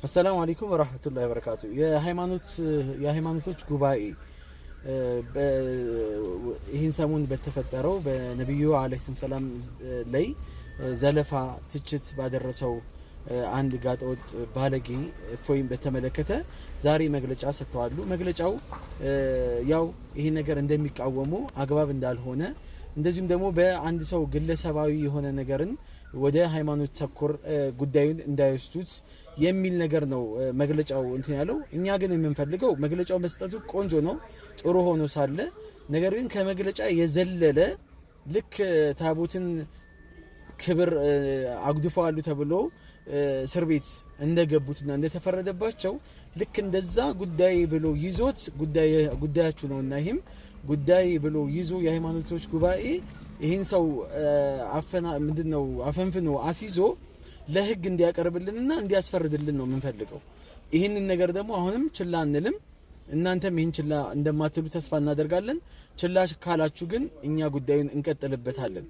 السلام عليكم ورحمة الله وبركاته. يا هيمانوتوች ጉባኤ ይህን ሰሞን በተፈጠረው በነብዩ አለይሂ ሰላም ላይ ዘለፋ ትችት ባደረሰው አንድ ጋጠወጥ ባለጌ ፎይም በተመለከተ ዛሬ መግለጫ ሰጥተዋል። መግለጫው ያው ይሄ ነገር እንደሚቃወሙ አግባብ እንዳልሆነ እንደዚሁም ደግሞ በአንድ ሰው ግለሰባዊ የሆነ ነገርን ወደ ሃይማኖት ተኮር ጉዳዩን እንዳይወስዱት የሚል ነገር ነው መግለጫው እንትን ያለው። እኛ ግን የምንፈልገው መግለጫው መስጠቱ ቆንጆ ነው ጥሩ ሆኖ ሳለ ነገር ግን ከመግለጫ የዘለለ ልክ ታቦትን ክብር አግድፈዋል ተብሎ እስር ቤት እንደገቡትና እንደተፈረደባቸው ልክ እንደዛ ጉዳይ ብሎ ይዞት ጉዳያችሁ ነውና ይሄም ጉዳይ ብሎ ይዞ የሃይማኖቶች ጉባኤ ይሄን ሰው ምንድነው አፈንፍኖ አሲዞ ለህግ እንዲያቀርብልንና እንዲያስፈርድልን ነው የምንፈልገው። ይሄንን ነገር ደግሞ አሁንም ችላ አንልም። እናንተም ይሄን ችላ እንደማትሉ ተስፋ እናደርጋለን። ችላ ካላችሁ ግን እኛ ጉዳዩን እንቀጥልበታለን።